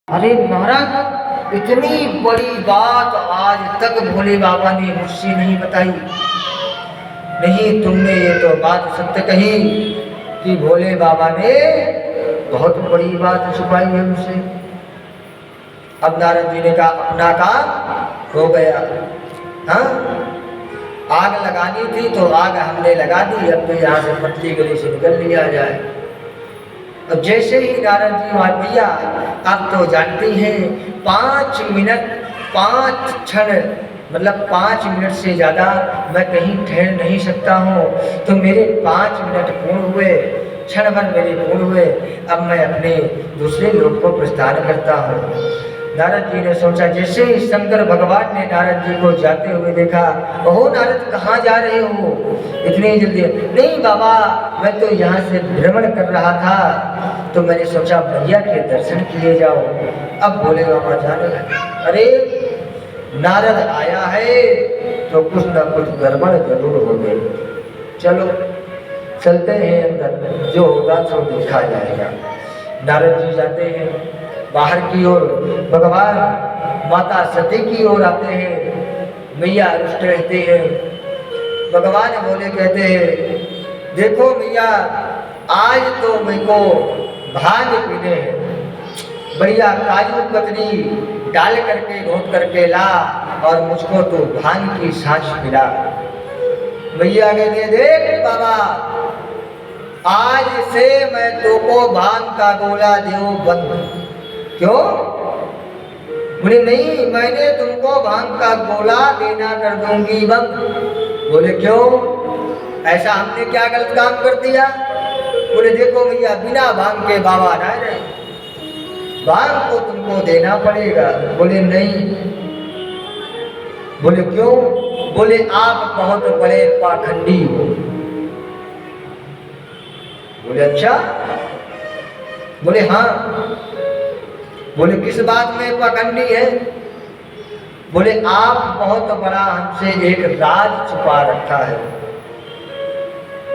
अरे महाराज, इतनी बड़ी बात आज तक भोले बाबा ने मुझसे नहीं बताई। नहीं, तुमने ये तो बात सत्य कही कि भोले बाबा ने बहुत बड़ी बात छुपाई है मुझसे। अब नारद जी ने कहा अपना काम हो गया। हाँ, आग लगानी थी तो आग हमने लगा दी, अब तो यहाँ से पतली गली से निकल लिया जाए। अब जैसे ही नारद जी वहाँ भैया, आप तो जानती हैं 5 मिनट 5 क्षण मतलब 5 मिनट से ज़्यादा मैं कहीं ठहर नहीं सकता हूँ। तो मेरे 5 मिनट पूर्ण हुए, क्षण भर मेरे पूर्ण हुए। अब मैं अपने दूसरे लोक को प्रस्थान करता हूँ। नारद जी ने सोचा, जैसे ही शंकर भगवान ने नारद जी को जाते हुए देखा, ओहो नारद कहाँ जा रहे हो इतनी जल्दी? नहीं बाबा, मैं तो यहाँ से भ्रमण कर रहा था, तो मैंने सोचा भैया के दर्शन किए जाओ। अब भोले बाबा जाने लगे, अरे नारद आया है तो कुछ ना कुछ गड़बड़ जरूर हो गई। चलो चलते हैं अंदर, जो होगा सो देखा जाएगा। नारद जी जाते हैं बाहर की ओर, भगवान माता सती की ओर आते हैं। मैया रुष्ट रहते हैं। भगवान बोले कहते हैं, देखो मैया, आज तो मेरे को भांग पीने हैं, बढ़िया काजू कतरी डाल करके घोट करके ला और मुझको तो भांग की सांस पिला। मैया कहते, देख बाबा, आज से मैं तो को भांग का गोला देव बंद। क्यों? बोले नहीं, मैंने तुमको भांग का गोला देना कर दूंगी बंद। बोले क्यों, ऐसा हमने क्या गलत काम कर दिया? बोले देखो भैया, बिना भांग के बाबा ना रहे, भांग को तुमको देना पड़ेगा। बोले नहीं। बोले क्यों? बोले आप बहुत बड़े पाखंडी हो। बोले अच्छा? बोले हाँ। बोले किस बात में पाखंडी है? बोले आप बहुत बड़ा हमसे एक राज छुपा रखा है।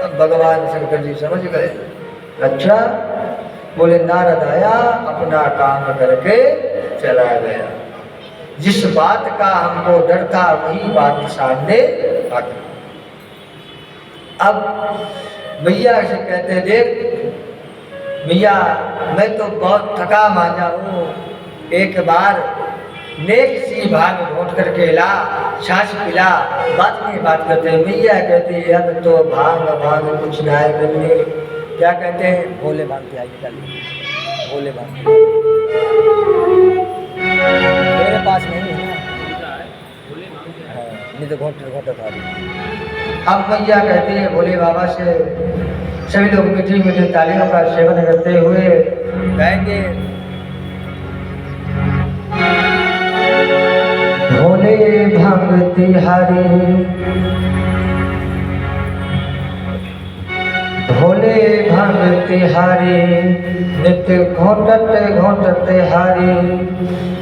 अब भगवान शंकर जी समझ गए। अच्छा? बोले नारद आया, अपना काम करके चला गया। जिस बात का हमको डर था वही बात सामने आ गई। अब भैया से कहते, देख भैया, मैं तो बहुत थका मांझा हूँ, एक बार नेक सी भांग घोट करके ला, सांस पिला। बात में बात करते हैं। भैया कहते हैं, अब तो भांग भांग कुछ ना है करने। क्या कहते हैं? भोले भांग की आइए डालिए, भोले भांग मेरे पास नहीं है ना, नहीं तो घोटा था। अब भैया कहते हैं भोले बाबा से, सभी लोग मीठी मीठी तालियों का सेवन करते हुए गाएंगे, भोले भांग तिहारी, भोले भांग तिहारी, नित्य घोटत घोटत हारी।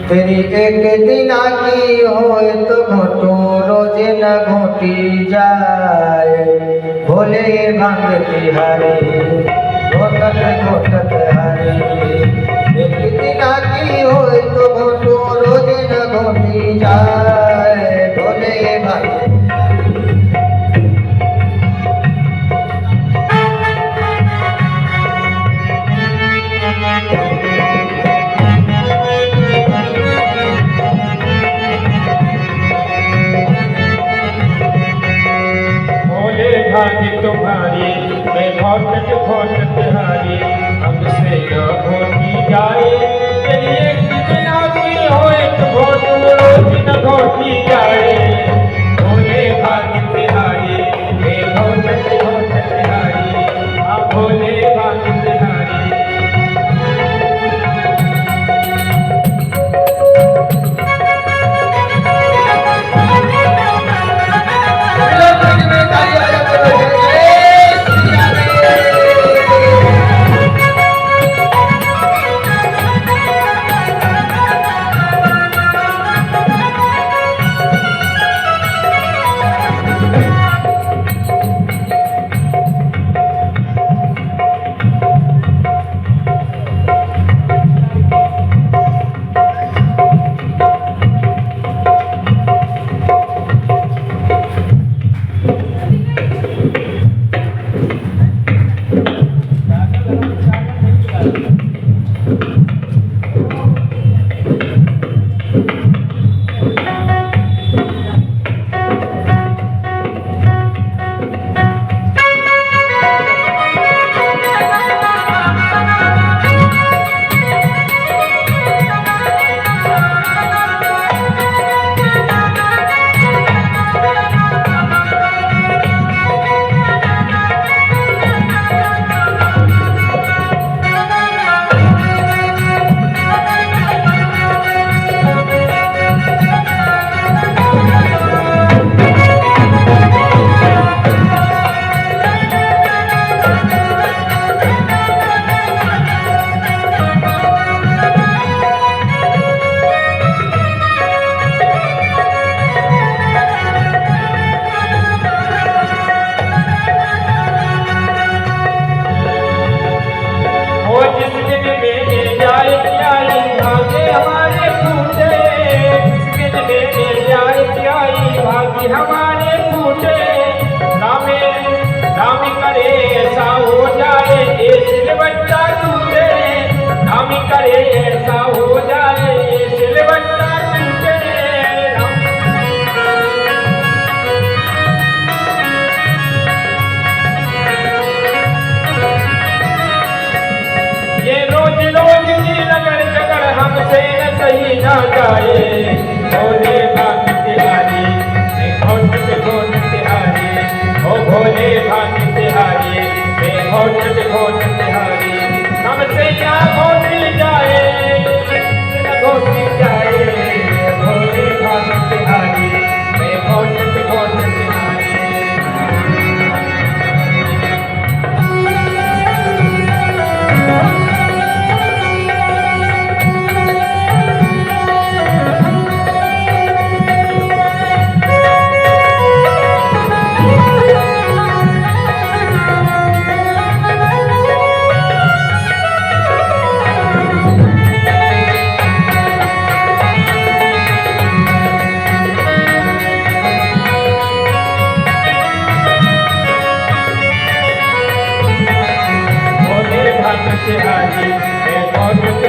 तेरी एक दिन की होए तो घोटो, रोज न घोटी जाए। भोले भांग तिहारी, घोटत घोटत हारी। एक दिन की होए तो घोटो, रोज न घोटी जाए। भोले भांग तुम्हारी, मैं घोटत घोटत हारी, हमसे न घोटी जाए। तेरी एक दिन आती होए तो घोटू, रोज न घोटी करे ऐसा हो जाए ये सिलवट्टा टूटे ये रोज रोज की लगन झगड़ हमसे न सही ना जाए भोले भाग तिहारी घोट तिहारी ओ भोले भाग तिहारी घोट तिहारी हमसे या घोटी जाए न घोटी जाए भोले भाग तिहारी घोट तिहारी तिहारी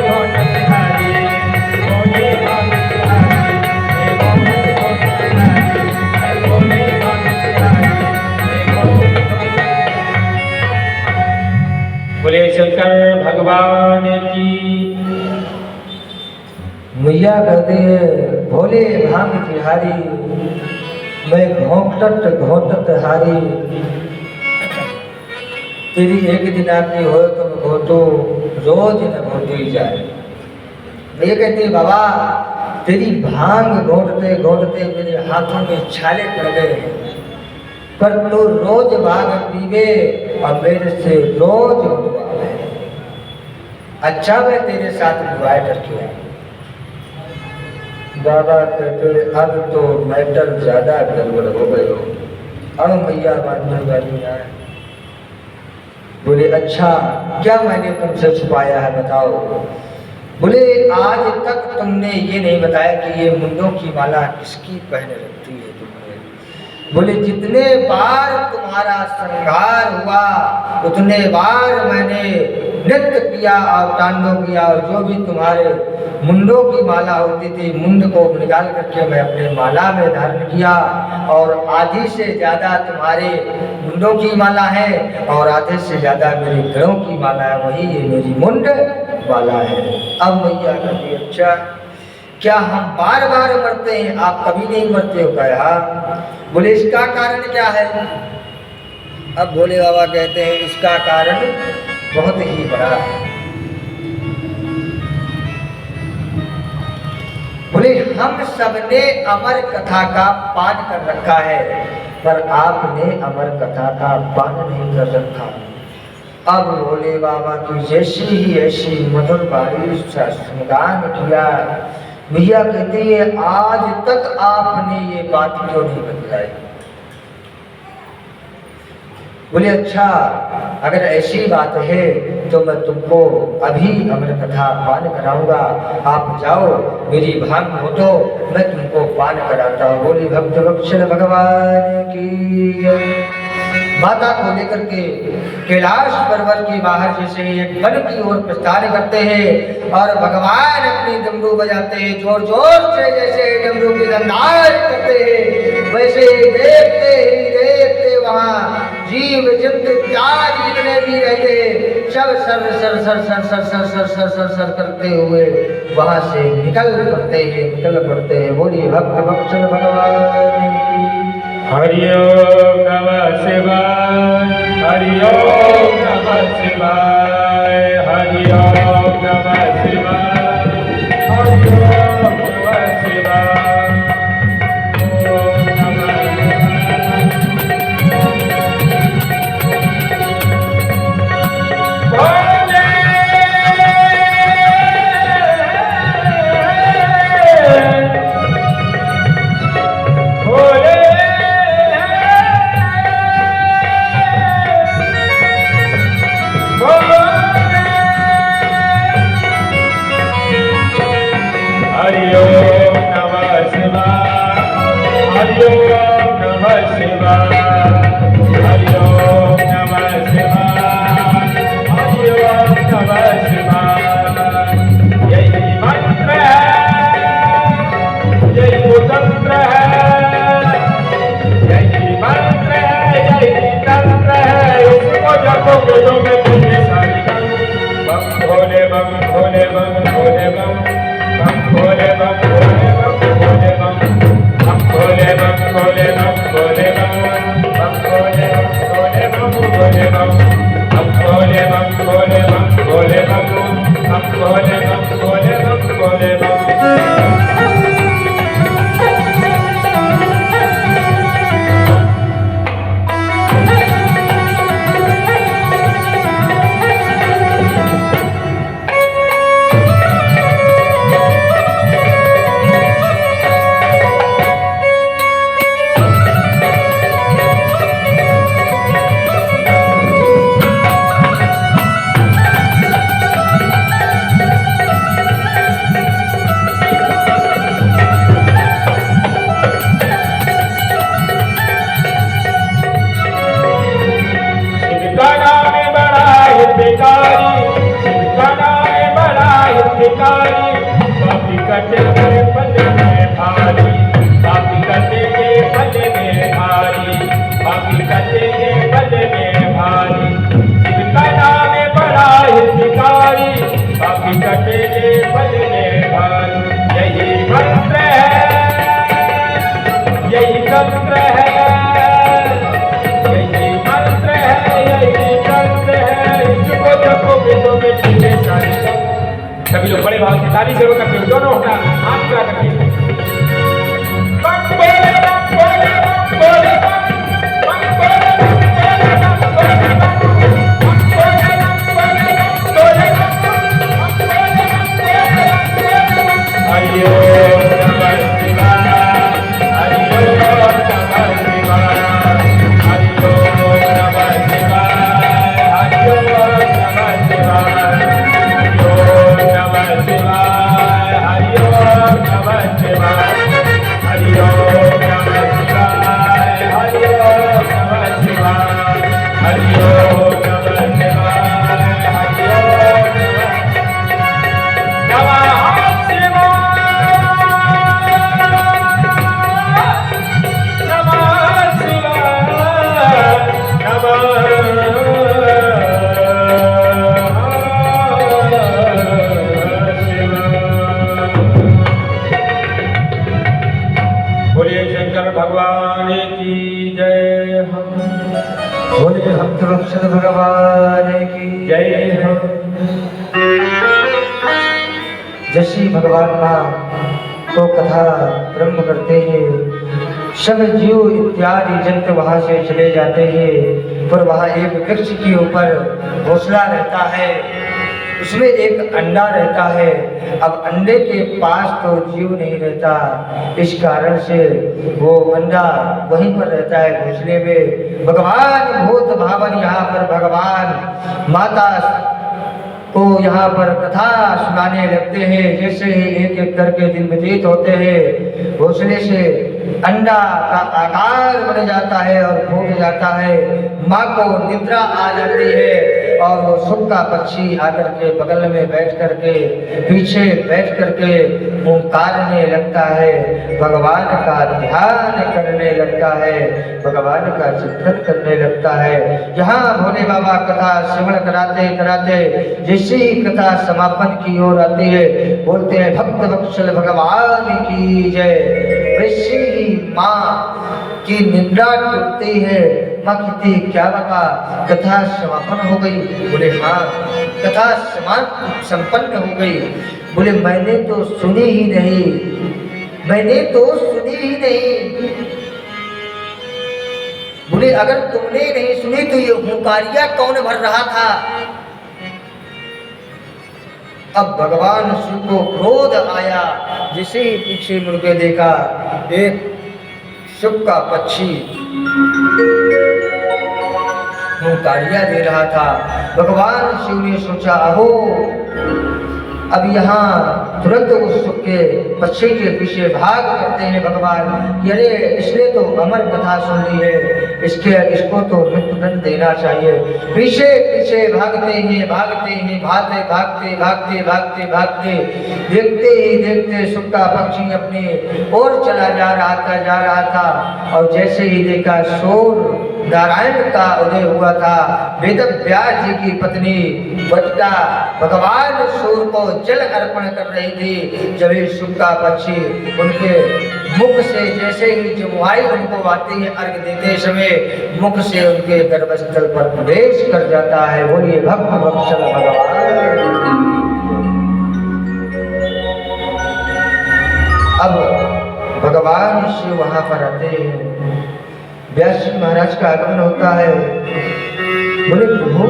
घोट तिहारी भोले भाग तिहारी घोट तिहारी भोले भाग तिहारी बोले शंकर भगवान की मैया कहते हैं भोले भांग तिहारी मैं घोटत हारी तेरी एक दिन आपकी हो तुम घोटो रोज न घोटी जाए। ये कहते बाबा तेरी भांग घोटते घोटते मेरे हाथों में छाले पड़ गए पर तू रोज भांग पीवे और मेरे से रोज उठवावे। अच्छा मैं तेरे साथ बुराई करके आया। बाबा कहते अब तो मैटर ज्यादा गड़बड़ हो गए हो अब मैया मानने वाली है। बोले अच्छा क्या मैंने तुमसे छुपाया है बताओ। बोले आज तक तुमने ये नहीं बताया कि ये मुंडों की माला किसकी पहने रखती है तुमने। बोले जितने बार तुम्हारा श्रृंगार हुआ उतने बार मैंने नृत्य किया और तांडव किया और जो भी तुम्हारे मुंडों की माला होती थी मुंड को निकाल करके मैं अपने माला में धारण किया और आधी से ज़्यादा तुम्हारे मुंडों की माला है और आधे से ज़्यादा मेरे घरों की माला है वही ये मेरी मुंड माला है। अब मैया कहती अच्छा क्या हम बार बार मरते हैं आप कभी नहीं मरते हो कहा। बोले इसका कारण क्या है। अब भोले बाबा कहते हैं इसका कारण बहुत ही बड़ा है। बोले हम सबने अमर कथा का पान कर रखा है पर आपने अमर कथा का पान नहीं कर रखा। अब भोले बाबा की जैसी ही ऐसी मधुर बारिश सा श्रृंगार किया। भैया कहती है आज तक आपने ये बात क्यों नहीं बतलाई। बोले अच्छा अगर ऐसी बात है तो मैं तुमको अभी अमर कथा पान कराऊंगा आप जाओ मेरी भांग घोटो मैं तुमको पान कराता हूँ। बोली भक्त वत्सल भगवान की। माता को लेकर के कैलाश पर्वत के बाहर जैसे एक वन की ओर प्रस्थान करते हैं और भगवान अपनी डमरू बजाते हैं जोर जोर से जैसे डमरू की धंधार करते हैं वैसे देखते ही देखते वहाँ जीव जंतु प्यार जितने भी रहते सब sir sir sir sir sir sir sir sir sir sir करते हुए वहाँ से निकल पड़ते हैं। बोलिए भक्त वत्सल भगवान की। हरि ओम नमः शिवाय हरि ओम नमः शिवाय हरि ओम नमः शिवाय हरि ओम नमः शिवाय ओम नमः भोले हरि ओम नमः शिवाय हरि ओम नमः शिवाय हरि ओम नमः शिवाय हरि ओम नमः शिवाय भोले बम भोले बम भोले बम भोले बम भोले बम भोले बम भोले बम भोले बम भोले बम भोले बम भोले बम भोले बम भोले बम पापी कटे के पल में भारी पापी कटे के पल में भारी पापी कटे के पल में भारी जिनका नाम बड़ा हितकारी पापी कटे के पल में भारी यही मंत्र है यही तंत्र है यही मंत्र है यही तंत्र है इसको जपो तो मिट्टी सारी सभी लोग बड़े भाव से ताली से वो करते हुए दोनों होना हाथ पूरा करके बम बोले बम बोले बम बोले बम बोले बम बोले बम बोले बम बोले हरिओ नमः शिवाय हरिओ नमः शिवाय हरिओ नमः शिवाय हरिओ नमः शिवाय भगवान की जय हो बोले भक्त वत्सल भगवान की जय हो जैसी भगवान माँ तो कथा ब्रह्म करते हैं सब जीव इत्यादि जंतु वहाँ से चले जाते हैं पर वहाँ एक वृक्ष के ऊपर घोंसला रहता है उसमें एक अंडा रहता है अब अंडे के पास तो जीव नहीं रहता इस कारण से वो अंडा वहीं पर रहता है घोंसले में भगवान भूत भावन यहाँ पर भगवान माता को यहाँ पर कथा सुनाने लगते हैं जैसे ही एक एक करके दिन व्यतीत होते हैं घोंसले से अंडा का आकार बन जाता है और फूट जाता है माँ को निद्रा आ जाती है और वो सुख का पक्षी आकर के बगल में बैठ करके पीछे बैठ करके ओंकारने लगता है भगवान का ध्यान करने लगता है भगवान का चिंतन करने लगता है यहाँ भोले बाबा कथा श्रवण कराते कराते जैसे ही कथा समापन की ओर आती है बोलते हैं भक्त वत्सल भगवान की जय वैसे ही माँ की निंदा टूटती है माँ कहती क्या बाबा कथा समापन हो गई बोले हाँ कथा संपन्न हो गई बोले मैंने तो सुनी ही नहीं मैंने तो सुनी ही नहीं बोले अगर तुमने नहीं सुनी तो ये हुंकारिया कौन भर रहा था अब भगवान शिव को क्रोध आया जिसे ही पीछे मुड़ के देखा एक शिव का पक्षी हुंकारिया दे रहा था भगवान शिव ने सोचा अहो अब यहाँ तुरंत उस के पक्षी के पीछे भाग करते हैं भगवान अरे इसने तो अमर कथा सुन ली है इसको तो मृत्युदंड देना चाहिए पीछे पीछे भागते हैं भागते भागते भागते देखते ही देखते सुक्का पक्षी अपनी ओर चला जा रहा था और जैसे ही देखा शोर नारायण का उदय हुआ था। वेद व्यास जी की पत्नी बटिका भगवान सूर्य को जल अर्पण कर रही थी। जब ही शुक्का पक्षी उनके मुख से जैसे ही जमुआई उनको आती है अर्घ देते समय मुख से उनके गर्भस्थल पर प्रवेश कर जाता है। बोलिए भक्त वत्सल भगवान। अब भगवान शिव वहां पर आते हैं। व्यास जी महाराज का आगमन होता है। बोले प्रभु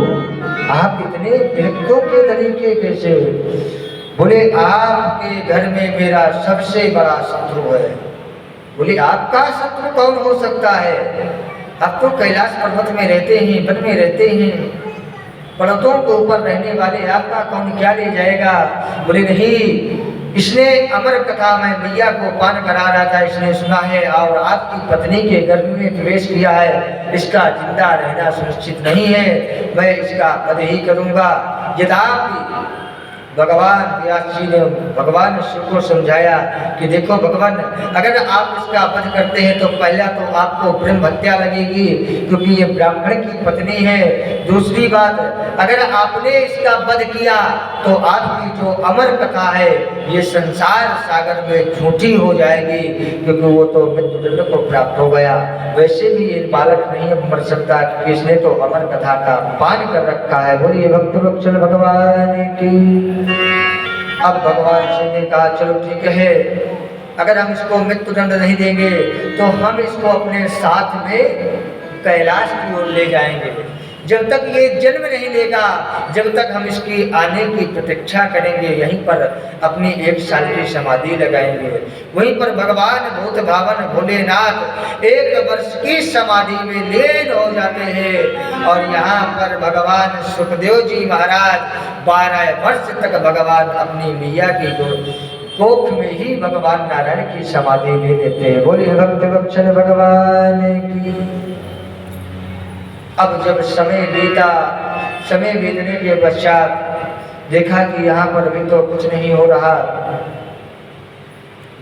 आप इतने विरक्तों के तरीके कैसे? बोले आपके घर में मेरा सबसे बड़ा शत्रु है। बोले आपका शत्रु कौन हो सकता है? आप तो कैलाश पर्वत में रहते हैं, वन में रहते हैं, पर्वतों के ऊपर रहने वाले आपका कौन क्या ले जाएगा? बोले नहीं, इसने अमर कथा में मैया को पान करा रहा था, इसने सुना है और आपकी पत्नी के गर्भ में प्रवेश किया है। इसका जिंदा रहना सुनिश्चित नहीं है, मैं इसका वध ही करूंगा। यद्यपि भगवान व्यास जी ने भगवान शिव को समझाया कि देखो भगवान, अगर आप इसका वध करते हैं तो पहला तो आपको ब्रह्म हत्या लगेगी क्योंकि ये ब्राह्मण की पत्नी है। दूसरी बात, अगर आपने इसका वध किया तो आपकी जो अमर कथा है ये संसार सागर में झूठी हो जाएगी क्योंकि वो तो मृत्युदंड को प्राप्त हो गया। वैसे भी ये बालक नहीं मर सकता क्योंकि इसने तो अमर कथा का पान कर रखा है। बोलिए भक्त वत्सल भगवान की। अब भगवान शिव ने कहा चलो ठीक है, अगर हम इसको मृत्युदंड नहीं देंगे तो हम इसको अपने साथ में कैलाश की ओर ले जाएंगे। जब तक ये जन्म नहीं लेगा जब तक हम इसकी आने की प्रतीक्षा करेंगे, यहीं पर अपनी 1 साल की समाधि लगाएंगे। वहीं पर भगवान भूत भावन भोलेनाथ 1 वर्ष की समाधि में लीन हो जाते हैं और यहाँ पर भगवान सुखदेव जी महाराज 12 वर्ष तक भगवान अपनी मैया की कोख में ही भगवान नारायण की समाधि ले लेते हैं। बोलिए भक्त वत्सल भगवान की। अब जब समय बीता, समय बीतने के पश्चात देखा कि यहाँ पर भी तो कुछ नहीं हो रहा।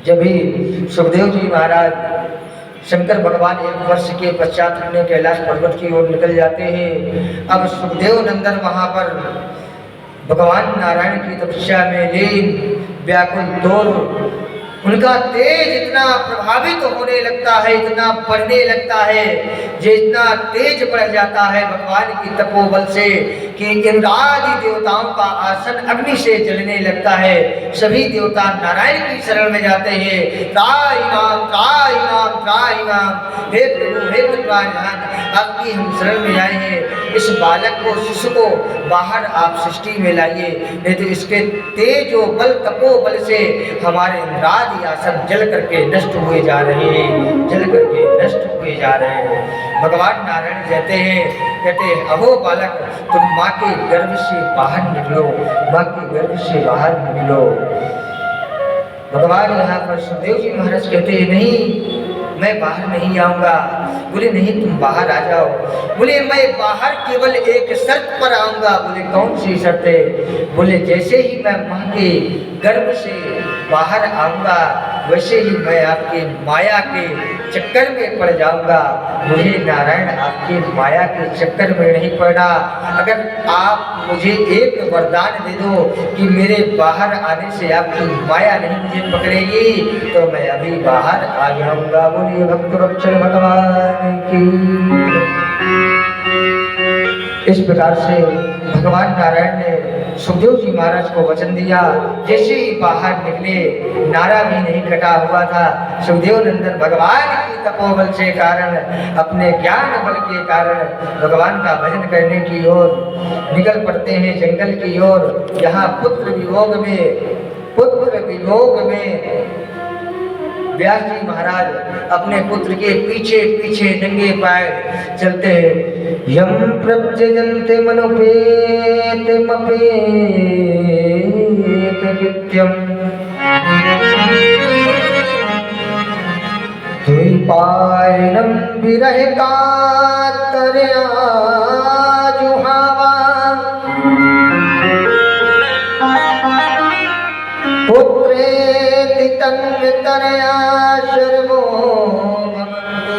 जब भी सुखदेव जी महाराज शंकर भगवान 1 वर्ष के पश्चात अपने कैलाश पर्वत की ओर निकल जाते हैं। अब सुखदेव नंदन वहाँ पर भगवान नारायण की तपस्या में लीन व्याकुल तौर उनका तेज इतना प्रभावित होने लगता है, इतना बढ़ने लगता है, जो इतना तेज बढ़ जाता है भगवान की तपोबल से कि इंद्रादि देवताओं का आसन अग्नि से जलने लगता है। सभी देवता नारायण की शरण में जाते हैं। त्राहि माम त्राहि माम त्राहि माम, हे प्रभु हे भगवान आपकी हम शरण में आए हैं। इस बालक को शिशु को बाहर आप सृष्टि में लाइए, नहीं तो इसके तेज बल तपोबल से हमारे इंद्रादि आसन जल करके नष्ट हुए जा रहे हैं, जल करके नष्ट हुए जा रहे हैं। भगवान नारायण कहते हैं अहो बालक तुम माँ के गर्भ से बाहर निकलो, माँ के गर्भ से बाहर निकलो। भगवान यहाँ पर सुखदेव जी महाराज कहते हैं नहीं, मैं बाहर नहीं आऊंगा। बोले नहीं तुम बाहर आ जाओ। बोले मैं बाहर केवल एक शर्त पर आऊंगा। बोले कौन सी शर्त है? बोले जैसे ही मैं माँ के गर्भ से बाहर आऊंगा वैसे ही मैं आपके माया के चक्कर में पड़ जाऊंगा। मुझे नारायण आपके माया के चक्कर में नहीं पड़ना। अगर आप मुझे एक वरदान दे दो कि मेरे बाहर आने से आपकी माया नहीं मुझे पकड़ेगी तो मैं अभी बाहर आ जाऊंगा। बोलिए भक्त वत्सल भगवान की। इस प्रकार से भगवान नारायण ने सुखदेव जी महाराज को वचन दिया। जैसे ही बाहर निकले, नारा भी नहीं कटा हुआ था। सुखदेव नंदन भगवान की तपोबल से कारण, अपने ज्ञान बल के कारण भगवान का भजन करने की ओर निकल पड़ते हैं, जंगल की ओर। यहाँ पुत्र वियोग में व्यास जी महाराज अपने पुत्र के पीछे पीछे नंगे पैर चलते हैं। यम प्रत्यजन्ते मनुपेत मपेत विद्यम द्वैपायनम विरह कातरया जुहावा पुत्रेति तन्वितरया शर्वो भवन्तु।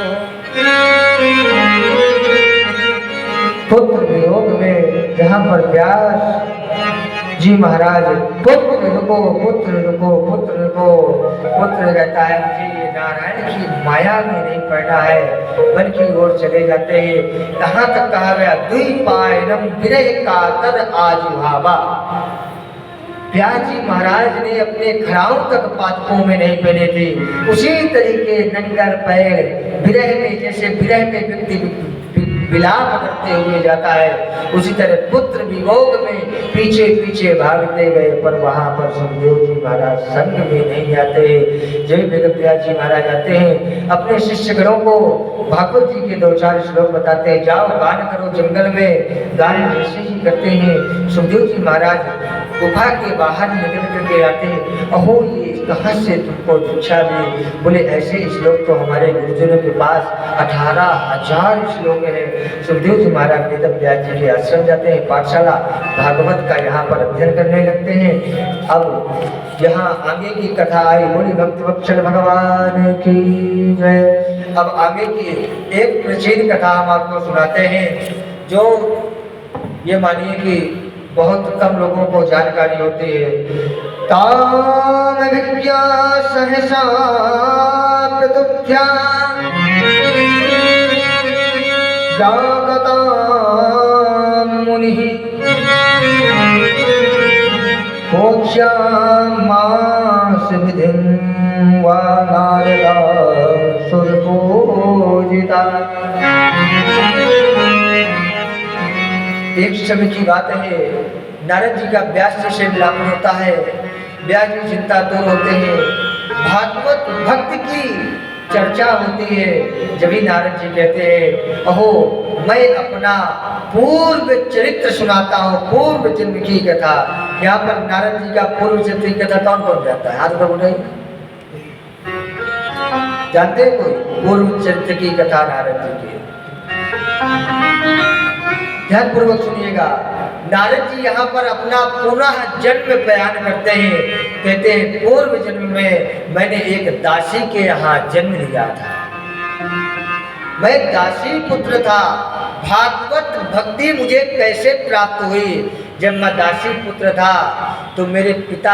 यहाँ पर व्यास जी महाराज पुत्र रुको, पुत्र रुको, पुत्र रुको। पुत्र कहता है मुझे ये नारायण की माया में नहीं पड़ना है, वन की ओर चले जाते हैं। यहाँ तक कहा गया द्विपायनम विरह कातर आजुहावा। व्यास जी महाराज ने अपने खड़ाओं तक पादपों में नहीं पहने थे, उसी तरीके नंगर पैर विरह में, जैसे विरह में व्यक्ति विलाप करते हुए जाता है, उसी तरह पुत्र वियोग में पीछे पीछे भागते गए, पर वहां पर सुखदेव जी महाराज संग में नहीं आते। जब व्यास जी महाराज आते हैं, अपने शिष्यगणों को भागवत जी के 2-4 श्लोक बताते हैं, जाओ गान करो जंगल में। गान जैसे ही करते हैं, सुखदेव जी महाराज गुफा के बाहर निकल करके आते हैं। अहो ये कहाँ से तुमको दीक्षा दी? बोले ऐसे श्लोक तो हमारे गुरुजनों के पास 18,000 श्लोक है। सुखदेव जी महाराज वेद व्यास जी के आश्रम जाते हैं, पाठशाला भागवत का यहाँ पर अध्ययन करने लगते हैं। अब यहाँ आगे की कथा आई, बोली भक्त वत्सल भगवान की जय। अब आगे की एक प्राचीन कथा हम आपको सुनाते हैं, जो ये मानिए कि बहुत कम लोगों को जानकारी होती है। ताम विज्ञा सहसा प्रदुभ्या जागता मुनि मोक्षमास विधिं वा नारदा सुरपूजिता। एक समय की बात है, नारद जी का व्यास जी से मिलापन होता है। व्यास जी चिंता दूर होते हैं, भागवत भक्त की चर्चा होती है। जब भी नारद जी कहते हैं, अहो मैं अपना पूर्व चरित्र सुनाता हूँ, पूर्व जन्म की कथा। यहाँ पर नारद जी का पूर्व चरित्र की कथा कौन कौन जानता है? हाथ उठाइए। जानते हैं कोई पूर्व चरित्र की कथा नारद जी की? ध्यान पूर्वक सुनिएगा। नारद जी यहाँ पर अपना पुनः जन्म बयान करते हैं। कहते हैं पूर्व जन्म में मैंने एक दासी के यहाँ जन्म लिया था, मैं दासी पुत्र था। भागवत भक्ति मुझे कैसे प्राप्त हुई? जब मैं दासी पुत्र था तो मेरे पिता